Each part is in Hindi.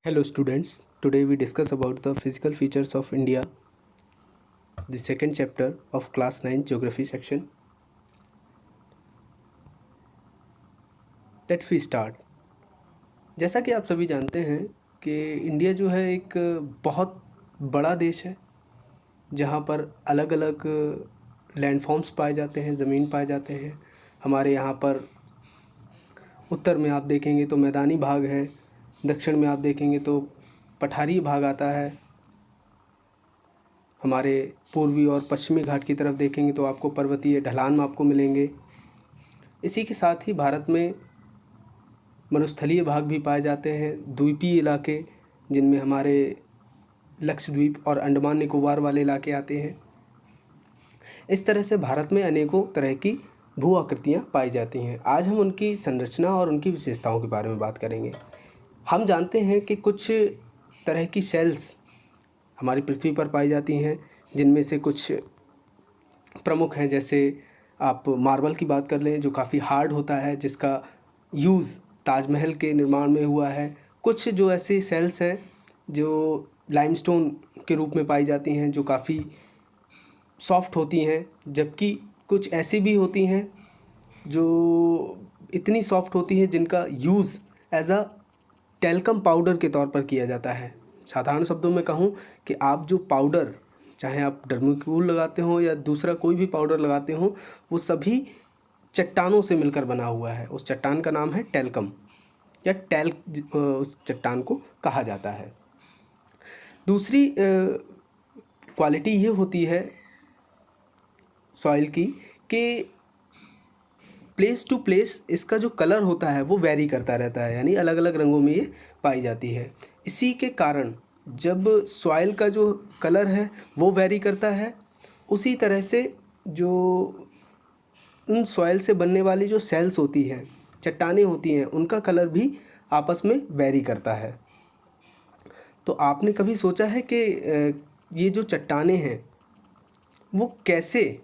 Hello students, today we discuss about the physical features of India, the second chapter of class 9 geography section. Let's we start. जैसा कि आप सभी जानते हैं कि इंडिया जो है एक बहुत बड़ा देश है जहाँ पर अलग अलग लैंडफॉर्म्स पाए जाते हैं, ज़मीन पाए जाते हैं। हमारे यहाँ पर उत्तर में आप देखेंगे तो मैदानी भाग है, दक्षिण में आप देखेंगे तो पठारी भाग आता है। हमारे पूर्वी और पश्चिमी घाट की तरफ देखेंगे तो आपको पर्वतीय ढलान आपको मिलेंगे। इसी के साथ ही भारत में मरुस्थलीय भाग भी पाए जाते हैं, द्वीपीय इलाके जिनमें हमारे लक्षद्वीप और अंडमान निकोबार वाले इलाके आते हैं। इस तरह से भारत में अनेकों तरह की भू आकृतियाँ पाई जाती हैं। आज हम उनकी संरचना और उनकी विशेषताओं के बारे में बात करेंगे। हम जानते हैं कि कुछ तरह की सेल्स हमारी पृथ्वी पर पाई जाती हैं, जिनमें से कुछ प्रमुख हैं। जैसे आप मार्बल की बात कर लें जो काफ़ी हार्ड होता है, जिसका यूज़ ताजमहल के निर्माण में हुआ है। कुछ जो ऐसे सेल्स हैं जो लाइमस्टोन के रूप में पाई जाती हैं, जो काफ़ी सॉफ्ट होती हैं, जबकि कुछ ऐसी भी होती हैं जो इतनी सॉफ्ट होती हैं जिनका use as a talcum powder के तौर पर किया जाता है। साधारण शब्दों में कहूँ कि आप जो पाउडर, चाहे आप डर्मिक्यूल लगाते हो या दूसरा कोई भी पाउडर लगाते हो, वो सभी चट्टानों से मिलकर बना हुआ है। उस चट्टान का नाम है टेल्कम या टेल्क, उस चट्टान को कहा जाता है। दूसरी क्वालिटी ये होती है सॉइल की कि प्लेस टू प्लेस इसका जो कलर होता है वो वेरी करता रहता है, यानी अलग अलग रंगों में ये पाई जाती है। इसी के कारण जब सॉइल का जो कलर है वो वेरी करता है, उसी तरह से जो उन सॉइल से बनने वाली जो सेल्स होती हैं, चट्टानें होती हैं, उनका कलर भी आपस में वेरी करता है। तो आपने कभी सोचा है कि ये जो चट्टानें हैं वो कैसे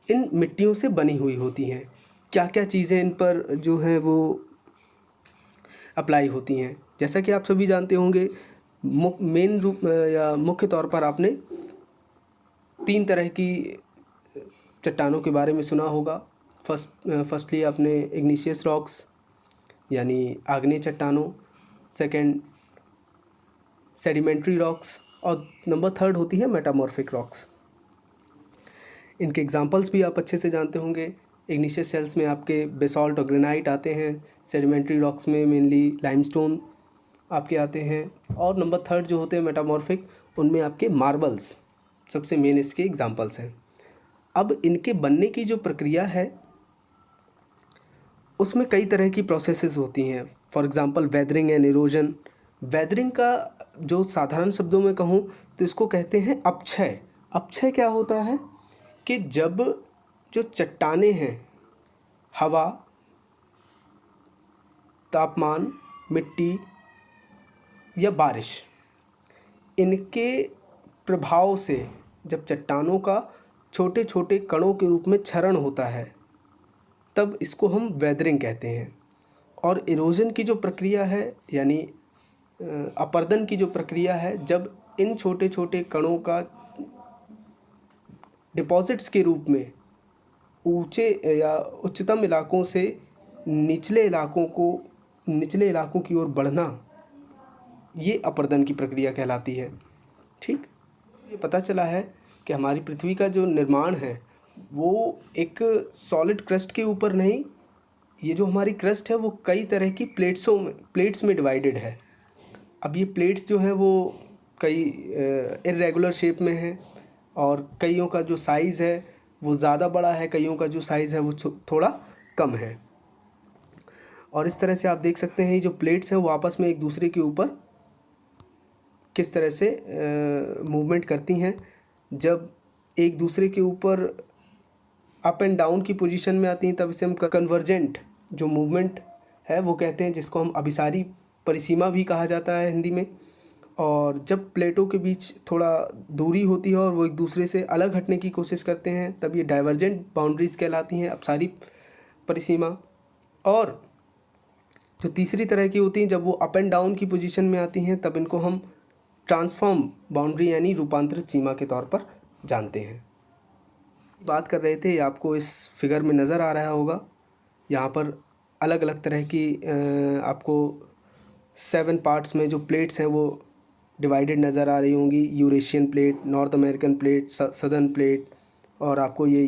इन मिट्टियों से बनी हुई होती हैं, क्या क्या चीज़ें इन पर जो हैं वो अप्लाई होती हैं? जैसा कि आप सभी जानते होंगे, मेन रूप या मुख्य तौर पर आपने 3 तरह की चट्टानों के बारे में सुना होगा। फर्स्टली आपने इग्निशियस रॉक्स यानी आग्नेय चट्टानों, सेकंड सेडिमेंट्री रॉक्स और नंबर 3 होती है मेटामॉर्फिक रॉक्स। इनके एग्जांपल्स भी आप अच्छे से जानते होंगे। इग्निशियस सेल्स में आपके बेसॉल्ट और ग्रेनाइट आते हैं, सेडिमेंट्री रॉक्स में मेनली लाइमस्टोन आपके आते हैं, और नंबर 3 जो होते हैं मेटामॉर्फिक, उनमें आपके मार्बल्स सबसे मेन इसके एग्जांपल्स हैं। अब इनके बनने की जो प्रक्रिया है उसमें कई तरह की प्रोसेसेस होती हैं। For example weathering and erosion. Weathering का जो साधारण शब्दों में कहूँ तो इसको कहते हैं अपक्षय। अपक्षय क्या होता है कि जब जो चट्टानें हैं, हवा, तापमान, मिट्टी या बारिश, इनके प्रभाव से जब चट्टानों का छोटे छोटे कणों के रूप में क्षरण होता है, तब इसको हम वेदरिंग कहते हैं। और इरोजन की जो प्रक्रिया है, यानी अपरदन की जो प्रक्रिया है, जब इन छोटे छोटे कणों का डिपॉजिट्स के रूप में ऊंचे या उच्चतम इलाकों से निचले इलाकों की ओर बढ़ना, ये अपरदन की प्रक्रिया कहलाती है। ठीक, ये पता चला है कि हमारी पृथ्वी का जो निर्माण है वो एक सॉलिड क्रस्ट के ऊपर नहीं, ये जो हमारी क्रस्ट है वो कई तरह की प्लेट्स में डिवाइडेड है। अब ये प्लेट्स जो हैं वो कई इर्रेगुलर शेप में हैं, और कईयों का जो साइज़ है वो ज़्यादा बड़ा है, कईयों का जो साइज़ है वो थोड़ा कम है। और इस तरह से आप देख सकते हैं ये जो प्लेट्स हैं वो आपस में एक दूसरे के ऊपर किस तरह से मूवमेंट करती हैं। जब एक दूसरे के ऊपर अप एंड डाउन की पोजीशन में आती हैं तब इसे हम कन्वर्जेंट जो मूवमेंट है वो कहते हैं, जिसको हम अभिसारी परिसीमा भी कहा जाता है हिंदी में। और जब प्लेटों के बीच थोड़ा दूरी होती है और वो एक दूसरे से अलग हटने की कोशिश करते हैं, तब ये डाइवर्जेंट बाउंड्रीज कहलाती हैं, अपसारी परिसीमा। और जो तीसरी तरह की होती हैं, जब वो अप एंड डाउन की पोजीशन में आती हैं तब इनको हम ट्रांसफॉर्म बाउंड्री यानी रूपांतरित सीमा के तौर पर जानते हैं। बात कर रहे थे, आपको इस फिगर में नज़र आ रहा होगा, यहाँ पर अलग अलग तरह की आपको 7 पार्ट्स में जो प्लेट्स हैं वो डिवाइडेड नज़र आ रही होंगी। Eurasian plate, north American plate, southern plate, और आपको ये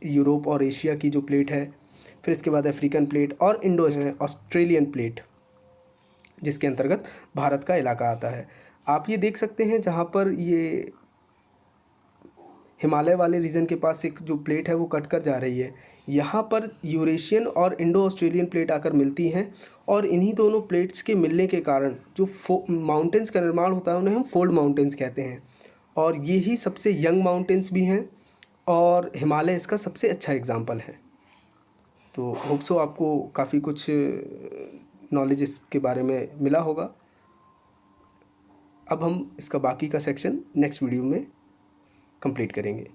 यूरोप और एशिया की जो प्लेट है, फिर इसके बाद अफ्रीकन प्लेट और इंडो ऑस्ट्रेलियन प्लेट, जिसके अंतर्गत भारत का इलाका आता है। आप ये देख सकते हैं जहाँ पर ये हिमालय वाले रीजन के पास एक जो प्लेट है वो कट कर जा रही है, यहाँ पर यूरेशियन और इंडो ऑस्ट्रेलियन प्लेट आकर मिलती हैं, और इन्हीं दोनों प्लेट्स के मिलने के कारण जो माउंटेन्स का निर्माण होता है उन्हें हम फोल्ड माउंटेन्स कहते हैं, और ये ही सबसे यंग माउंटेन्स भी हैं, और हिमालय इसका सबसे अच्छा एग्जाम्पल है। तो होप सो आपको काफ़ी कुछ नॉलेज इसके बारे में मिला होगा। अब हम इसका बाकी का सेक्शन नेक्स्ट वीडियो में कंप्लीट करेंगे।